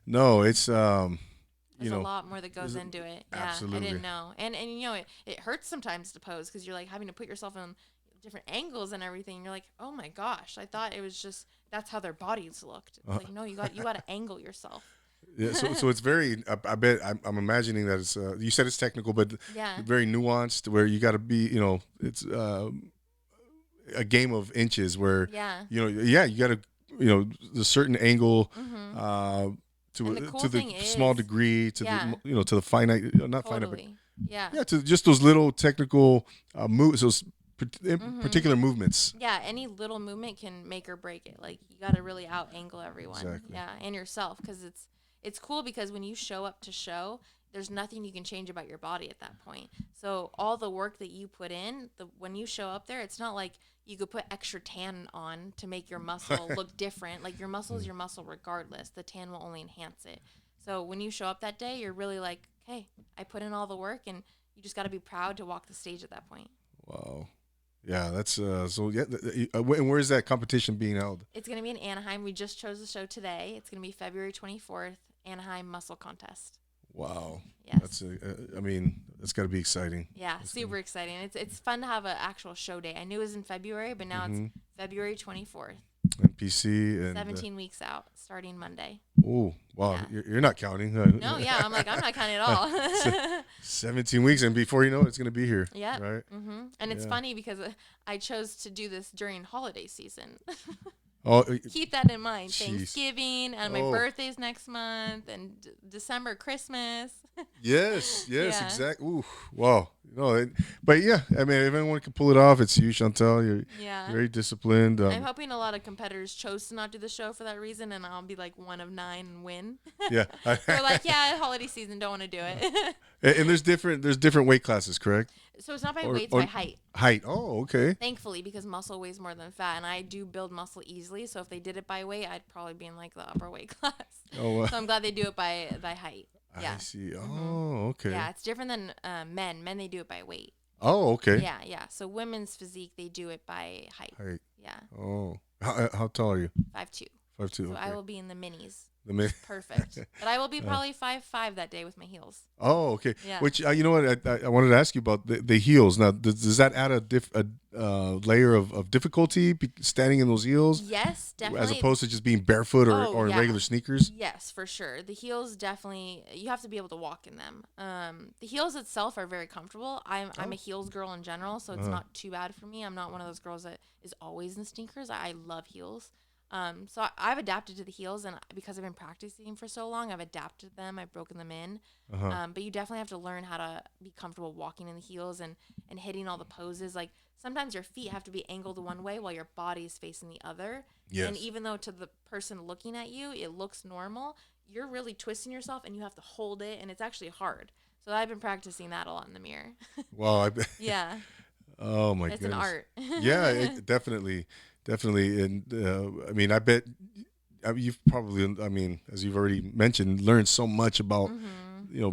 No, it's there's a lot more that goes into it. Yeah, absolutely. I didn't know. And it hurts sometimes to pose because you're like having to put yourself in different angles and everything. And you're like, oh my gosh, I thought it was just that's how their bodies looked. It's like, no, you got to angle yourself. Yeah, so it's very. I bet I'm imagining that it's. You said it's technical, but very nuanced. Where you got to be. It's a game of inches. Where you got to. The certain angle. To the small degree, to the to the finite, not finite, but to just those little technical moves, those particular movements. Yeah, any little movement can make or break it. Like you got to really out angle everyone. Exactly. Yeah, and yourself, because it's cool because when you show up to show, there's nothing you can change about your body at that point. So all the work that you put in, when you show up there, it's not like you could put extra tan on to make your muscle look different. Like your muscle is your muscle regardless. The tan will only enhance it. So when you show up that day, you're really like, hey, I put in all the work, and you just got to be proud to walk the stage at that point. Wow. Yeah, that's and where is that competition being held? It's going to be in Anaheim. We just chose the show today. It's going to be February 24th, Anaheim Muscle Contest. Wow. Yes. That's got to be exciting. Yeah, super exciting. It's fun to have an actual show day. I knew it was in February, but now it's February 24th. NPC and 17 weeks out, starting Monday. Oh, wow. Yeah. You're not counting. No, yeah, I'm like, I'm not counting at all. 17 weeks, and before you know it, it's going to be here. Yep. Right? And it's Yeah. funny because I chose to do this during holiday season. Oh, Keep that in mind. jeez. Thanksgiving and my Oh, birthday's next month and December, Christmas. yes, Yeah. exactly. Ooh, wow. No, but yeah, I mean, if anyone can pull it off, it's you, Chantel. You're Yeah. very disciplined. I'm hoping a lot of competitors chose to not do the show for that reason, and I'll be like one of 9 and win. Yeah. They're like, yeah, holiday season, don't want to do it. And there's different weight classes, correct? So it's not by Or, weight, it's or by height. height. Oh, okay. Thankfully, because muscle weighs more than fat, and I do build muscle easily. So if they did it by weight, I'd probably be in like the upper weight class. Oh, So I'm glad they do it by height. Yeah. I see. Oh, okay. Yeah, it's different than men. Men, they do it by weight. Oh, okay. Yeah, yeah. So women's physique, they do it by height. Height. Yeah, Oh, how tall are you? 5'2". 5'2". So Okay. I will be in the minis. The min- Perfect. But I will be probably 5'5" that day with my heels. Oh, okay. Yeah. Which you know what I wanted to ask you about the heels. Now, does that add a layer of difficulty standing in those heels, Yes, as definitely. opposed to just being barefoot or in Yeah. regular sneakers? Yes, for sure. The heels definitely, you have to be able to walk in them. The heels itself are very comfortable. I'm a heels girl in general, so it's not too bad for me. I'm not one of those girls that is always in sneakers. I love heels. So I've adapted to the heels, and because I've been practicing for so long, I've adapted them. I've broken them in. But you definitely have to learn how to be comfortable walking in the heels and hitting all the poses. Like sometimes your feet have to be angled one way while your body is facing the other. Yes. And even though to the person looking at you, it looks normal, you're really twisting yourself and you have to hold it, and it's actually hard. So I've been practicing that a lot in the mirror. Wow. Yeah. Oh my It's goodness. an art. Yeah, definitely. And I mean, I bet you've probably, I mean, as you've already mentioned, learned so much about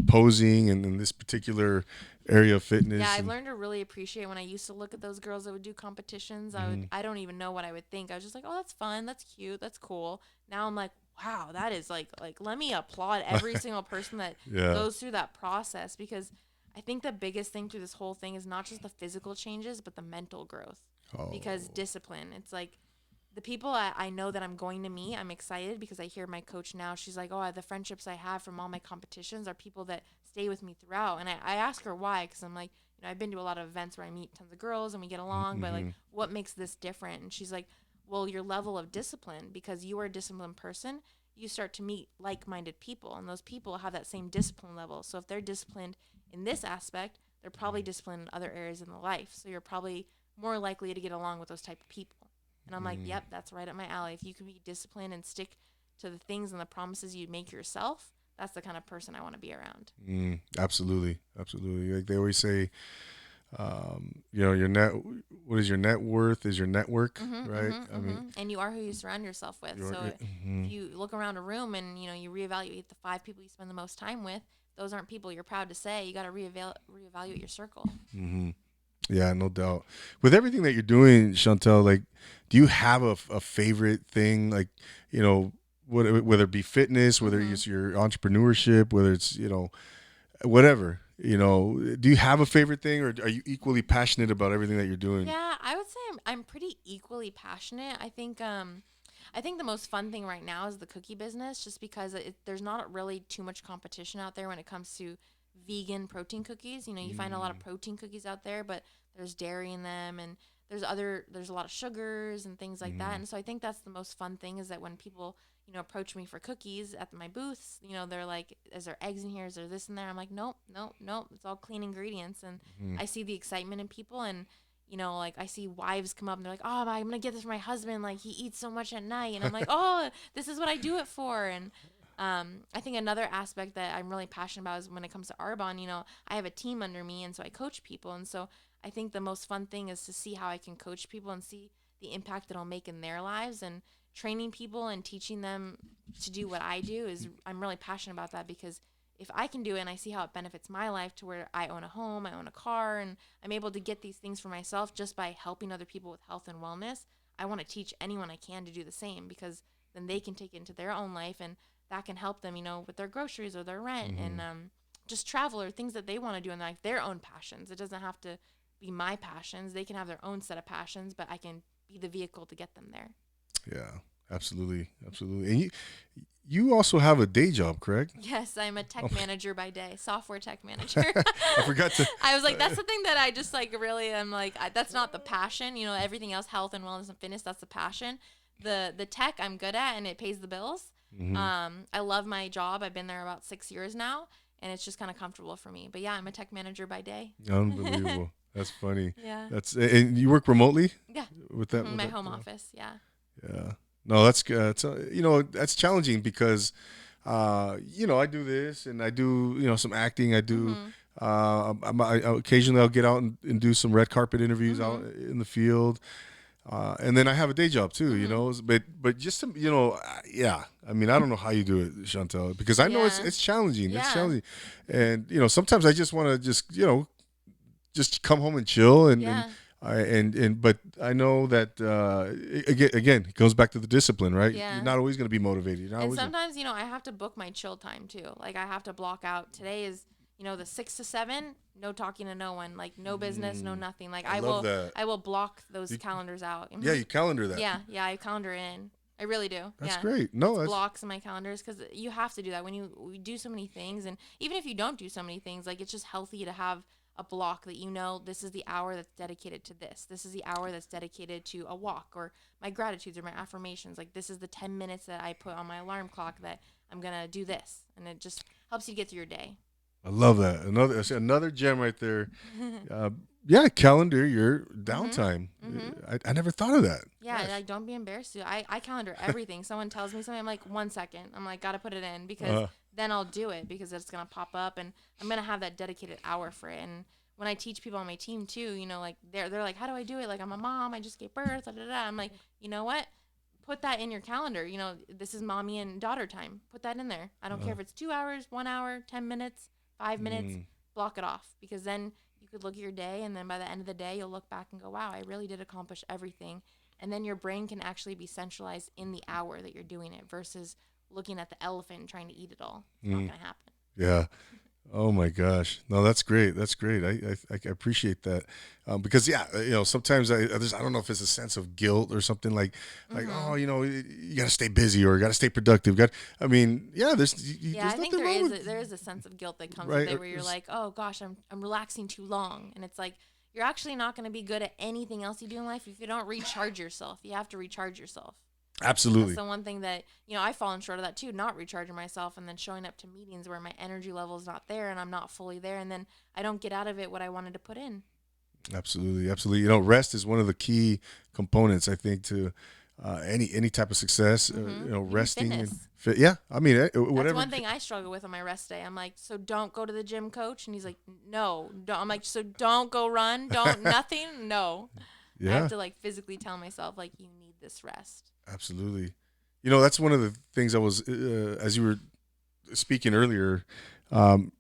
posing and this particular area of fitness. Yeah, I've and- learned to really appreciate when I used to look at those girls that would do competitions. I don't even know what I would think. I was just like, oh, that's fun, that's cute, that's cool. Now I'm like, wow, that is like let me applaud every single person that Yeah. goes through that process, because I think the biggest thing through this whole thing is not just the physical changes, but the mental growth. Oh. Because discipline, it's like the people I know that I'm going to meet, I'm excited because I hear my coach now. She's like, oh, the friendships I have from all my competitions are people that stay with me throughout. And I ask her why, because I'm like, I've been to a lot of events where I meet tons of girls and we get along, but like, what makes this different? And she's like, well, your level of discipline, because you are a disciplined person, you start to meet like-minded people, and those people have that same discipline level. So if they're disciplined in this aspect, they're probably disciplined in other areas in the life. So you're probably more likely to get along with those type of people. And I'm like, yep, that's right up my alley. If you can be disciplined and stick to the things and the promises you make yourself, that's the kind of person I want to be around. Absolutely. Like they always say, your net. What is your net worth? Is your network, right? I mean, And you are who you surround yourself with. So if you look around a room and you reevaluate the 5 people you spend the most time with, those aren't people you're proud to say. You got to reevaluate your circle. yeah, no doubt. With everything that you're doing, Chantelle, like, do you have a favorite thing? Like, whether it be fitness, whether it's your entrepreneurship, whether it's whatever. Do you have a favorite thing, or are you equally passionate about everything that you're doing? Yeah, I would say I'm pretty equally passionate. I think the most fun thing right now is the cookie business, just because there's not really too much competition out there when it comes to vegan protein cookies. You find a lot of protein cookies out there, but there's dairy in them, and there's a lot of sugars and things like that. And so I think that's the most fun thing, is that when people approach me for cookies at my booths, they're like, is there eggs in here? Is there this in there? I'm like, nope. It's all clean ingredients. And I see the excitement in people, and like I see wives come up and they're like, oh, I'm going to get this for my husband. Like, he eats so much at night. And I'm like, oh, this is what I do it for. And I think another aspect that I'm really passionate about is when it comes to Arbonne, I have a team under me, and so I coach people. And so I think the most fun thing is to see how I can coach people and see the impact that I'll make in their lives. And training people and teaching them to do what I do I'm really passionate about that, because if I can do it and I see how it benefits my life, to where I own a home, I own a car, and I'm able to get these things for myself just by helping other people with health and wellness, I want to teach anyone I can to do the same, because then they can take it into their own life, and that can help them, with their groceries or their rent and just travel or things that they want to do in like their own passions. It doesn't have to be my passions. They can have their own set of passions, but I can be the vehicle to get them there. Yeah, Absolutely, absolutely. And you also have a day job, correct? Yes, I'm a Oh, tech manager by day, software tech manager. I forgot to. I was like, that's the thing that I just like really am like, that's not the passion. You know, everything else, health and wellness and fitness, that's the passion. The tech I'm good at and it pays the bills. Mhm. I love my job. I've been there about 6 years now, and it's just kind of comfortable for me. But yeah, I'm a tech manager by day. Unbelievable. That's funny. Yeah. That's and you work remotely Yeah. with that with My that. home office. Yeah. Yeah. No, that's good. It's, that's challenging because, I do this and I do, some acting. I do, Mhm. occasionally I'll get out and do some red carpet interviews out Mhm. in the field. And then I have a day job too, Mhm. but just to, yeah. I mean, I don't know how you do it, Chantel, because I know it's Yeah. it's challenging. It's Yeah. challenging, and sometimes I just want to just come home and chill Yeah. but I know that again it goes back to the discipline, right? You're Yeah. not always going to be motivated. You're not And always gonna, sometimes, I have to book my chill time too. Like I have to block out today is, the 6 to 7, no talking to no one, like no business, no nothing. Like I love that. I will block those You, calendars out. yeah, you calendar that. Yeah, yeah, I calendar in. I really do. That's Yeah. great. It's No, that's blocks in my calendars because you have to do that when we do so many things. And even if you don't do so many things, like it's just healthy to have a block that this is the hour that's dedicated to this. This is the hour that's dedicated to a walk or my gratitudes or my affirmations. Like this is the 10 minutes that I put on my alarm clock that I'm going to do this. And it just helps you get through your day. I love that. Another gem right there. Uh, yeah, calendar your Mhm. downtime. Mhm. I never thought of that. Yeah, Gosh. like don't be embarrassed to. I calendar everything. Someone tells me something, I'm like 1 second. I'm like gotta put it in because Uh, then I'll do it because it's gonna pop up and I'm gonna have that dedicated hour for it. And when I teach people on my team too, like they're like, how do I do it? Like I'm a mom, I just gave birth. Da, da, da. I'm like, you know what? Put that in your calendar. This is mommy and daughter time. Put that in there. I don't care uh, if it's 2 hours, 1 hour, 10 minutes, 5 minutes. mm, Block it off because then you could look at your day and then by the end of the day you'll look back and go, wow, I really did accomplish everything, and then your brain can actually be centralized in the hour that you're doing it versus looking at the elephant and trying to eat it all. It's not mm, going to happen. yeah. Oh my gosh! No, that's great. That's great. I appreciate that because yeah, sometimes I don't know if it's a sense of guilt or something like Mm-hmm. oh you got to stay busy or you got to stay productive. Got I mean yeah, Yeah, there's I think nothing wrong with there is a sense of guilt that comes with right. it where you're like, oh gosh, I'm relaxing too long, and it's like you're actually not going to be good at anything else you do in life if you don't recharge yourself. You have to recharge yourself. That's Absolutely. the one thing that, I've fallen short of that too, not recharging myself and then showing up to meetings where my energy level is not there and I'm not fully there. And then I don't get out of it what I wanted to put in. Absolutely, absolutely. Rest is one of the key components, I think, to any type of success. Even Resting and fitness. fit. Yeah, I mean, That's whatever. one thing I struggle with on my rest day. I'm like, so don't go to the gym, coach. And he's like, no. Don't. I'm like, so don't go run. Don't, nothing. No. I have Yeah, to like physically tell myself, like, you need this rest. absolutely. That's one of the things I was as you were speaking earlier. Um,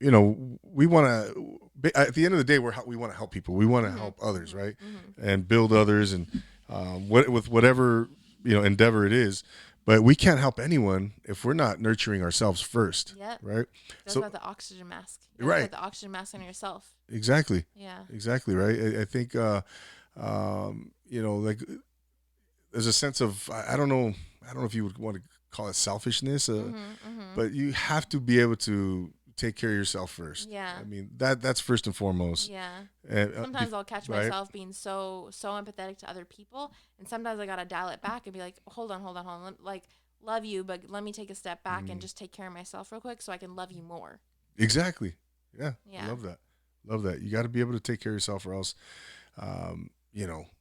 we want to. At the end of the day, we want to help people. We want to Mm-hmm. help others, right, Mm-hmm. Mm-hmm. and build others, and with whatever endeavor it is. But we can't help anyone if we're not nurturing ourselves first, Yep. right? Goes So, about the oxygen mask. You have to right, put the oxygen mask on yourself. exactly, Yeah. exactly, right. I think, like there's a sense of I don't know if you would want to call it selfishness, Mm-hmm. Mm-hmm. but you have to be able to take care of yourself first. Yeah. I mean that's first and foremost. Yeah. And, Sometimes I'll catch right? myself being so empathetic to other people, and sometimes I gotta dial it back and be like, hold on, like love you, but let me take a step back and Mm, just take care of myself real quick so I can love you more. exactly. Yeah, I Yeah. love that. Love that. You got to be able to take care of yourself, or else,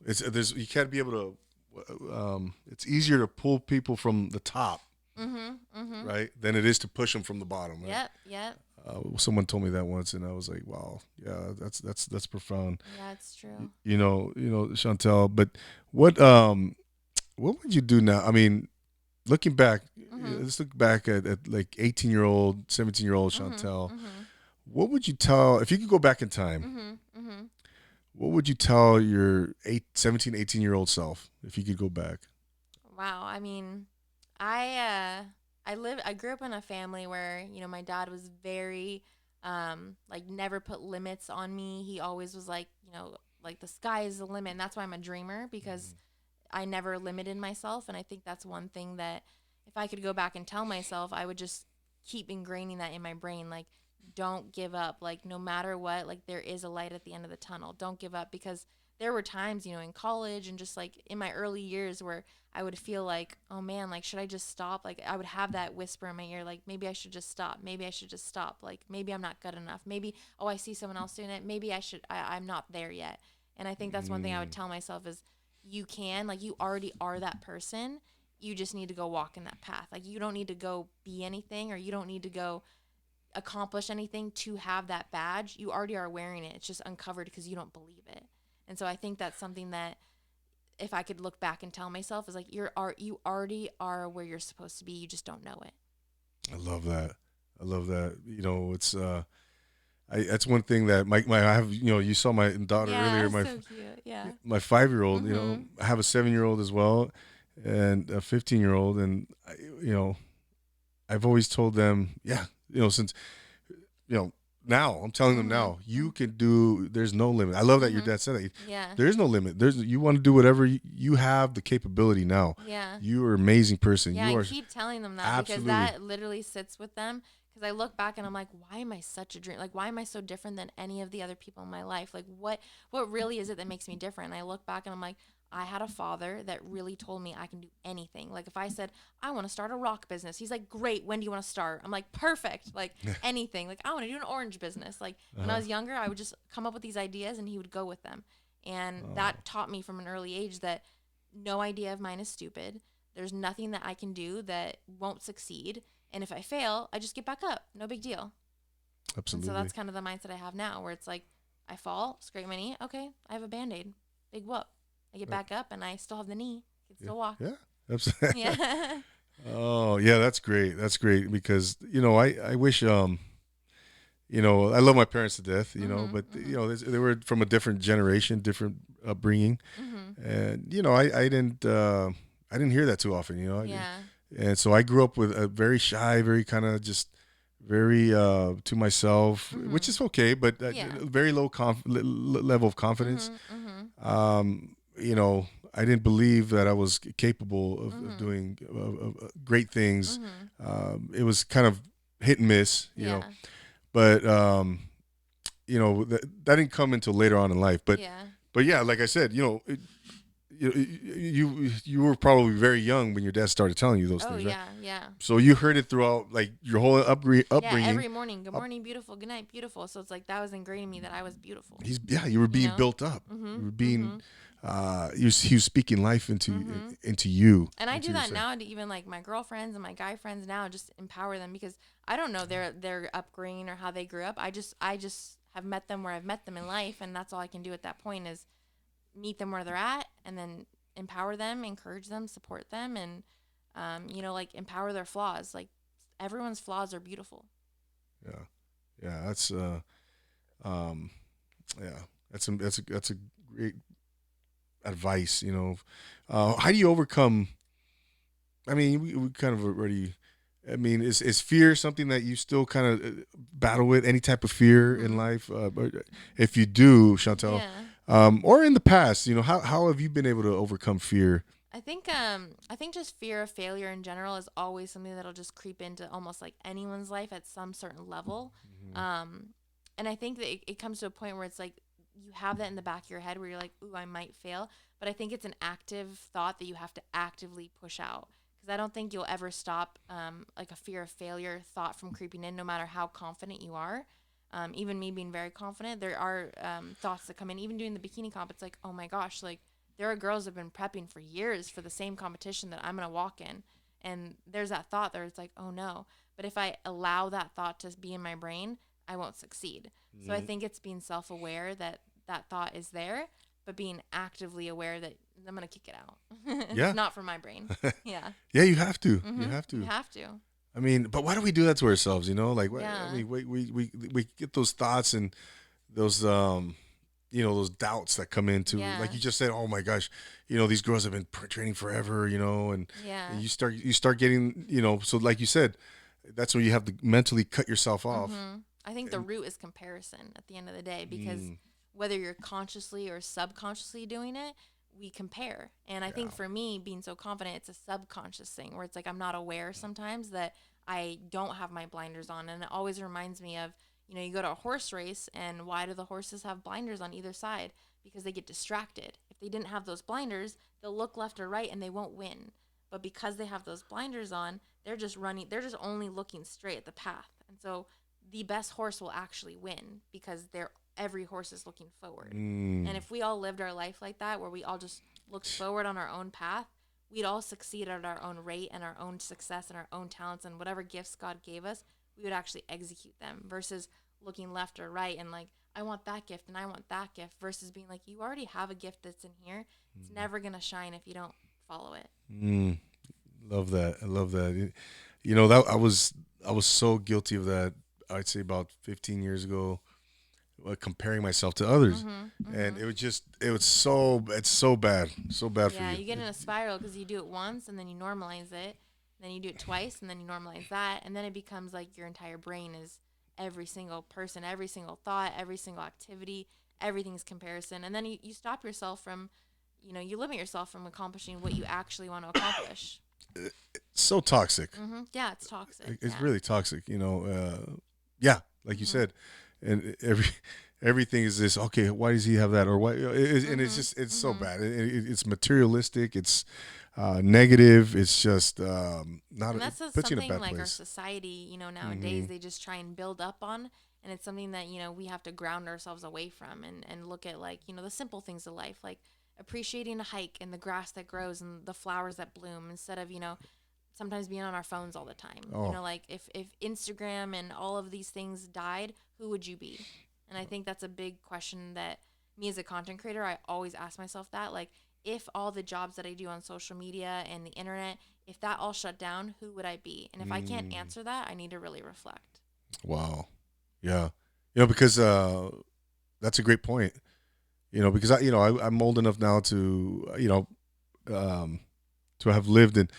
it's there's you can't be able to. It's easier to pull people from the top, Mhm. Mhm. right, than it is to push them from the bottom. Right? Yep. Yep. Someone told me that once, and I was like, "Wow, yeah, that's profound." Yeah, it's true. Chantel. But what what would you do now? I mean, looking back, Mhm. let's look back at like 18-year-old, 17-year-old Mhm. Chantel. Mhm. What would you tell if you could go back in time? Mhm. Mhm. What would you tell your 17, 18-year-old self if you could go back? Wow. I mean, I grew up in a family where, my dad was very like never put limits on me. He always was like, like the sky is the limit. And that's why I'm a dreamer because I never limited myself. And I think that's one thing that if I could go back and tell myself, I would just keep ingraining that in my brain. Like, don't give up. Like, no matter what, like, there is a light at the end of the tunnel. Don't give up, because there were times, in college and just like in my early years where I would feel like, oh man, like, should I just stop? Like, I would have that whisper in my ear, like, maybe I should just stop. Maybe I should just stop. Like, maybe I'm not good enough. Maybe, oh, I see someone else doing it. Maybe I'm not there yet. And I think that's one thing I would tell myself is, you can, like, you already are that person. You just need to go walk in that path. Like, you don't need to go be anything, or you don't need to go accomplish anything to have that badge. You already are wearing it. It's just uncovered because you don't believe it. And so I think that's something that if I could look back and tell myself is like, you already are where you're supposed to be. You just don't know it. I love that. I love that. It's that's one thing that I have. You saw my daughter earlier. Yeah, so cute. Yeah. My 5-year-old. Mm-hmm. I have a 7-year-old as well, and a 15-year-old, and I've always told them, since now I'm telling them now, you can do. There's no limit. I love that your dad said that. Yeah. There is no limit. You want to do whatever you have the capability now. Yeah. You are an amazing person. Yeah, you I are keep telling them that absolutely. because that literally sits with them. Because I look back and I'm like, why am I such a dream? Like, why am I so different than any of the other people in my life? Like, what really is it that makes me different? And I look back and I'm like, I had a father that really told me I can do anything. Like, if I said, I want to start a rock business, he's like, great, when do you want to start? I'm like, perfect. Like, anything. Like, I want to do an orange business. Like, when I was younger, I would just come up with these ideas and he would go with them. And that taught me from an early age that no idea of mine is stupid. There's nothing that I can do that won't succeed. And if I fail, I just get back up. No big deal. Absolutely. And so that's kind of the mindset I have now, where it's like, I fall, scrape my knee. Okay, I have a Band-Aid. Big whoop. I get back up and I still have the knee. I can still walk. Yeah, absolutely. Yeah. Oh, yeah, that's great. That's great because I wish I love my parents to death, but they were from a different generation, different upbringing, and I didn't hear that too often, Yeah. and so I grew up with a very shy, very kind of just very to myself, which is okay, but very low level of confidence. I didn't believe that I was capable of doing great things. It was kind of hit and miss, but that didn't come until later on in life. But yeah, like I said, you were probably very young when your dad started telling you those things, right? Yeah. So you heard it throughout like your whole upbringing. Yeah, every morning. Good morning, beautiful. Good night, beautiful. So it's like that was ingrained in me that I was beautiful. You were being built up. You were being he was speaking life into you. And I do that now to even like my girlfriends and my guy friends now, just empower them, because I don't know their upbringing or how they grew up. I just have met them where I've met them in life, and that's all I can do at that point is meet them where they're at, and then empower them, encourage them, support them, and like empower their flaws. Like, everyone's flaws are beautiful. Yeah, that's that's a great advice. How do you overcome? I mean, we kind of already. I mean, is fear something that you still kind of battle with? Any type of fear in life? But if you do, Chantelle, or in the past, how have you been able to overcome fear? I think just fear of failure in general is always something that'll just creep into almost like anyone's life at some certain level. And I think that it comes to a point where it's like you have that in the back of your head where you're like, ooh, I might fail. But I think it's an active thought that you have to actively push out. Because I don't think you'll ever stop like a fear of failure thought from creeping in, no matter how confident you are. Even me being very confident, there are thoughts that come in. Even doing the bikini comp, it's like, oh my gosh, like there are girls that have been prepping for years for the same competition that I'm going to walk in. And there's that thought there. It's like, oh no. But if I allow that thought to be in my brain, I won't succeed. So I think it's being self-aware that that thought is there, but being actively aware that I'm going to kick it out. It's not from my brain. Yeah. Yeah, you have to. Mm-hmm. You have to. You have to. I mean, but why do we do that to ourselves? Like Yeah. I mean, we get those thoughts and those those doubts that come into like you just said. Oh my gosh, these girls have been training forever. And you start getting So like you said, that's when you have to mentally cut yourself off. I think the root is comparison at the end of the day, because whether you're consciously or subconsciously doing it, we compare. And I Yeah. think for me, being so confident, it's a subconscious thing where it's like I'm not aware sometimes that I don't have my blinders on. And it always reminds me of, you go to a horse race, and why do the horses have blinders on either side? Because they get distracted. If they didn't have those blinders, they'll look left or right and they won't win. But because they have those blinders on, they're just only looking straight at the path. And so the best horse will actually win because every horse is looking forward. And Mm. if we all lived our life like that, where we all just looked forward on our own path, we'd all succeed at our own rate and our own success and our own talents and whatever gifts God gave us, we would actually execute them versus looking left or right and like, I want that gift and I want that gift versus being like, you already have a gift that's in here. It's never going to shine if you don't follow it. Mm. Love that. I love that. You know that I was so guilty of that. I'd say about 15 years ago, comparing myself to others, and it's so bad for Yeah, you. you get in a spiral because you do it once and then you normalize it. Then you do it twice and then you normalize that. And then it becomes like your entire brain is every single person, every single thought, every single activity, everything's comparison. And then you stop yourself from, you limit yourself from accomplishing what you actually want to accomplish. So toxic. Yeah, it's toxic. It's Yeah. really toxic. Yeah, like you said, and everything is this. Okay, why does he have that, or why? And it's so bad. It's materialistic. It's negative. It's just not. And It that's just puts you in a something bad like our place. society, nowadays they just try and build up on. And it's something that, we have to ground ourselves away from and look at like, the simple things of life, like appreciating a hike and the grass that grows and the flowers that bloom instead of, sometimes being on our phones all the time. Oh, Like if Instagram and all of these things died, who would you be? And I think that's a big question that me as a content creator, I always ask myself that. Like, if all the jobs that I do on social media and the internet, if that all shut down, who would I be? And if I can't answer that, I need to really reflect. wow. Yeah. Because that's a great point. Because I'm old enough now to um, to have lived in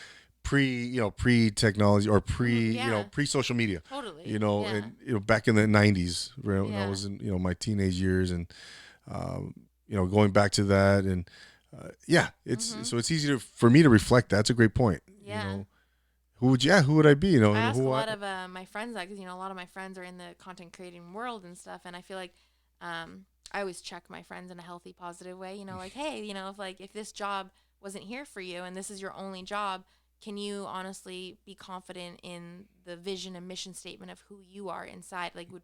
pre technology or Yeah, pre social media. totally. Yeah. And back in the 90s when I Yeah. was in my teenage years, and going back to that, and it's Mm-hmm. so it's easy for me to reflect. That's a great point. Yeah. Who would I be? I And ask a who I lot of my friends that because a lot of my friends are in the content creating world and stuff, and I feel like I always check my friends in a healthy, positive way. Like, hey, if this job wasn't here for you and this is your only job, can you honestly be confident in the vision and mission statement of who you are inside? Like, would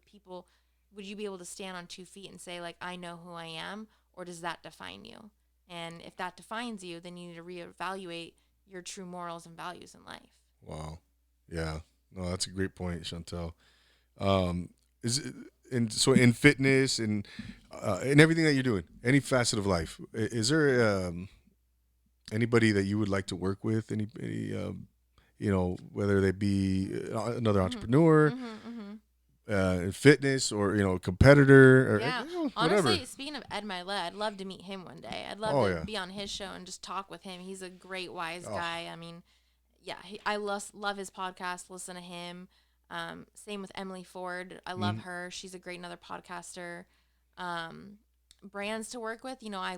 you be able to stand on 2 feet and say like, I know who I am, or does that define you? And if that defines you, then you need to reevaluate your true morals and values in life. wow, yeah, no, that's a great point, Chantel. Um, is it, and so in fitness and everything that you're doing, any facet of life, is there anybody that you would like to work with? Any whether they be another Mm-hmm. entrepreneur Mm-hmm. Mm-hmm. in fitness, or competitor, or Yeah. whatever. Honestly, speaking of Ed Milet, I'd love to meet him one day. I'd love Oh to yeah. be on his show and just talk with him. He's a great, wise Oh. guy. I mean, yeah, I love his podcast, listen to him. Same with Emily Ford. I love Mhm. her. She's a great another podcaster. Um, Brands to work with, I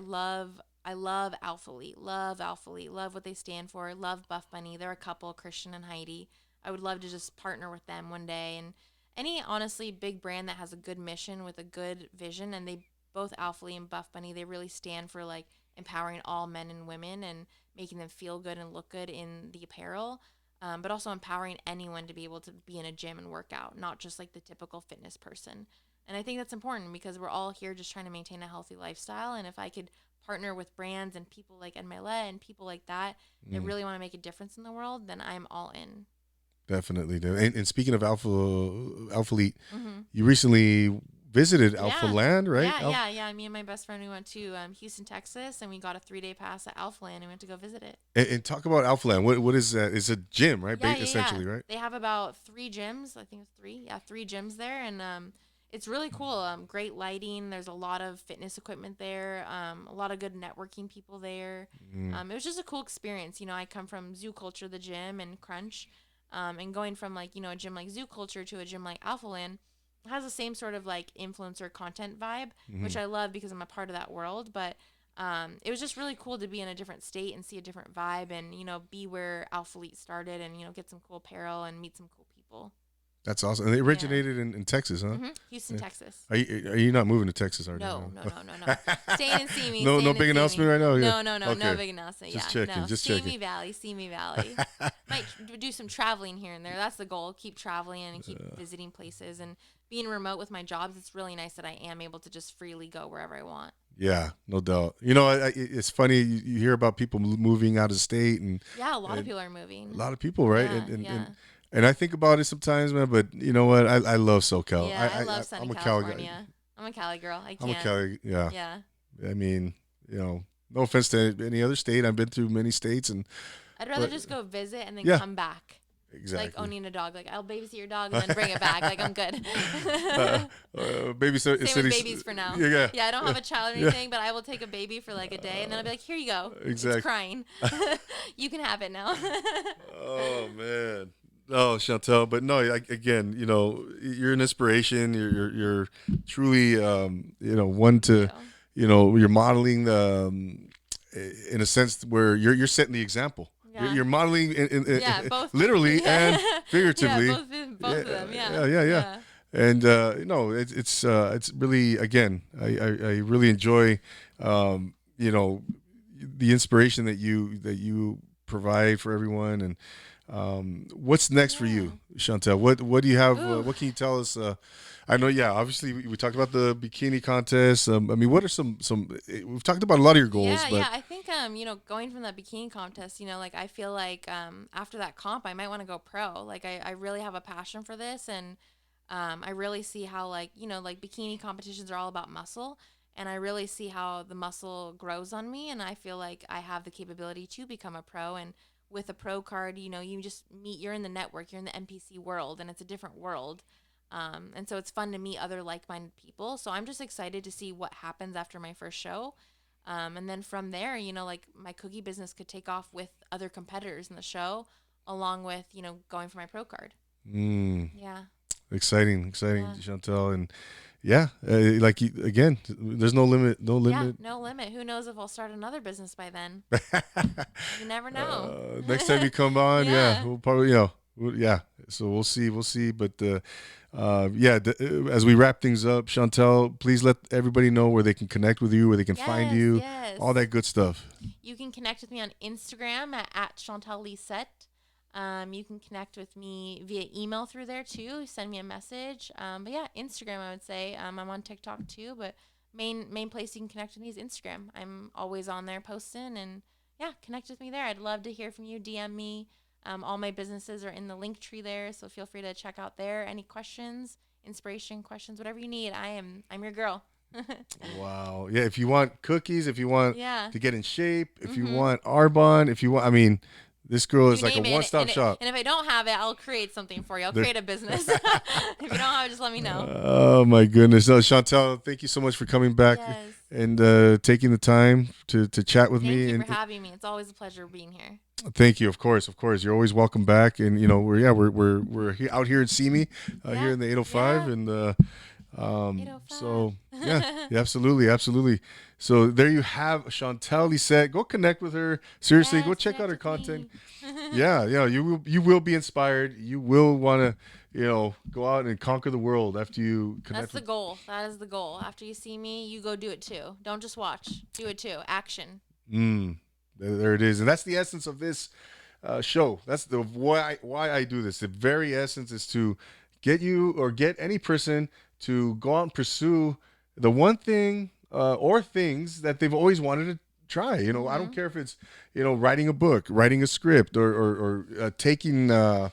love Alpha Elite. Love Alpha Elite. Love what they stand for. Love Buff Bunny. They're a couple, Christian and Heidi. I would love to just partner with them one day. And any honestly big brand that has a good mission with a good vision, and they both Alpha Elite and Buff Bunny, they really stand for like empowering all men and women and making them feel good and look good in the apparel. But also empowering anyone to be able to be in a gym and work out, not just like the typical fitness person. And I think that's important because we're all here just trying to maintain a healthy lifestyle. And if I could partner with brands and people like Ed Milet and people like that that Mm, really want to make a difference in the world, then I'm all in. definitely. And speaking of Alpha Elite, Mm-hmm. you recently visited Alpha Yeah. Land, right? Yeah. Me and my best friend, we went to Houston, Texas, and we got a 3-day pass at Alpha Land and we went to go visit it. And talk about Alpha Land. What is that? It's a gym, right? Yeah. Essentially, right? They have about 3 gyms. I think it's three. Yeah, 3 gyms there, and it's really cool. Great lighting. There's a lot of fitness equipment there. A lot of good networking people there. Mm, It was just a cool experience. I come from Zoo Culture, the gym, and Crunch, and going from like a gym like Zoo Culture to a gym like Alpha Land has the same sort of like influencer content vibe, which mhm. I love because I'm a part of that world. But it was just really cool to be in a different state and see a different vibe, and be where Alpha Elite started, and get some cool apparel and meet some cool people. That's awesome. And they Yeah. originated in Texas, huh? Houston, Yeah. Texas. Are you not moving to Texas, are you? No, no, no, no, no. Staying in Simi. No, staying no in big announcement Simi. right now. Yeah. No, no, no, no Okay. big announcement. Just Yeah, checking, no. just Simi checking. Valley, Simi Valley. Might do some traveling here and there. That's the goal. Keep traveling and keep visiting places, and being remote with my jobs. It's really nice that I am able to just freely go wherever I want. Yeah, no doubt. It's funny you hear about people moving out of state, and Yeah, a lot of and people are moving. a lot of people, right? Yeah, And yeah. and I think about it sometimes, man. But you know what? I love SoCal. Yeah, I love sunny I'm a Cali guy. California. I'm a Cali girl. I I'm a can't. Cali. Yeah. Yeah. I mean, no offense to any other state. I've been through many states, I'd rather but- just go visit and then Yeah. come back. exactly. Like owning a dog. Like, I'll babysit your dog and then bring it back. Like, I'm good. Baby Same city. with babies for now. Yeah. Yeah, I don't have a child or Yeah. anything, but I will take a baby for like a day, and then I'll be like, here you go. Exactly. It's crying. You can have it now. Oh man. Oh, Chantelle, but no, again, you're an inspiration. You're truly, one to, you're modeling in a sense where you're setting the example. Yeah. You're modeling Yeah, both. literally Yeah. and figuratively. Yeah, both of them. Yeah. Yeah. And it's really, again, I really enjoy the inspiration that you provide for everyone. And what's next for you, Chantelle? What do you have? What can you tell us? I know, yeah. Obviously, we talked about the bikini contest. I mean, what are some? We've talked about a lot of your goals, Yeah, but yeah. I think going from that bikini contest, like I feel like after that comp, I might want to go pro. Like I really have a passion for this, and I really see how like bikini competitions are all about muscle, and I really see how the muscle grows on me, and I feel like I have the capability to become a pro. And with a pro card, you just you're in the network, you're in the NPC world, and it's a different world. And so it's fun to meet other like-minded people. So I'm just excited to see what happens after my first show. And then from there, like my cookie business could take off with other competitors in the show, along with, going for my pro card. Yeah. exciting, Yeah. Chantelle, and yeah, again, there's no limit, no Yeah, limit. no limit. Who knows if I'll start another business by then? You never know. Next time you come on, Yeah. we'll probably, yeah. So we'll see. But as we wrap things up, Chantelle, please let everybody know where they can connect with you, where they can find you, Yes. all that good stuff. You can connect with me on Instagram at Chantelle Lisette. You can connect with me via email through there too. Send me a message. But yeah, Instagram, I would say. I'm on TikTok too, but main place you can connect with me is Instagram. I'm always on there posting, and yeah, connect with me there. I'd love to hear from you. DM me. All my businesses are in the link tree there, so feel free to check out there. Any questions, inspiration questions, whatever you need, I'm your girl. Wow. Yeah. If you want cookies, if you want Yeah. to get in shape, if you want Arbonne, if you want, I mean, this girl is You like a name it, one-stop and shop. And if I don't have it, I'll create something for you. I'll create a business. If you don't have it, just let me know. Oh my goodness. No, Chantelle, thank you so much for coming back Yes. and taking the time to chat with Thank me. you And for having me. It's always a pleasure being here. thank you. Of course. You're always welcome back. And we're out here in Simi, here in the 805, Yeah. and 805. so yeah, absolutely. So there you have Chantelle Lisette. Go connect with her. Seriously, go Yes, check out her connect with content. me. Yeah, you will be inspired. You will want to, go out and conquer the world after you connect. That's the goal. That is the goal. After you see me, you go do it too. Don't just watch. Do it too. Action. There it is, and that's the essence of this show. That's the why I do this. The very essence is to get you or get any person to go out and pursue the one thing or things that they've always wanted to try. I don't care if it's writing a book, writing a script, or taking a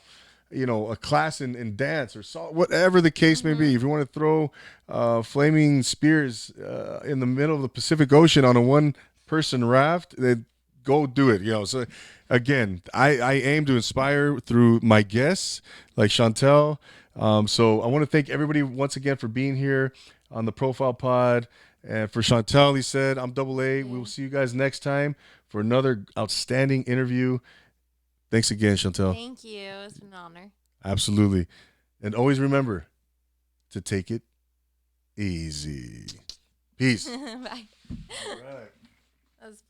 class in dance or whatever the case may be. If you want to throw flaming spears in the middle of the Pacific Ocean on a one-person raft, then go do it. So again, I aim to inspire through my guests like Chantelle. So I want to thank everybody once again for being here on the Profile Pod. And for Chantelle, he said, I'm Double A. We will see you guys next time for another outstanding interview. Thanks again, Chantelle. Thank you. It's been an honor. Absolutely. And always remember to take it easy. Peace. Bye. All right. That was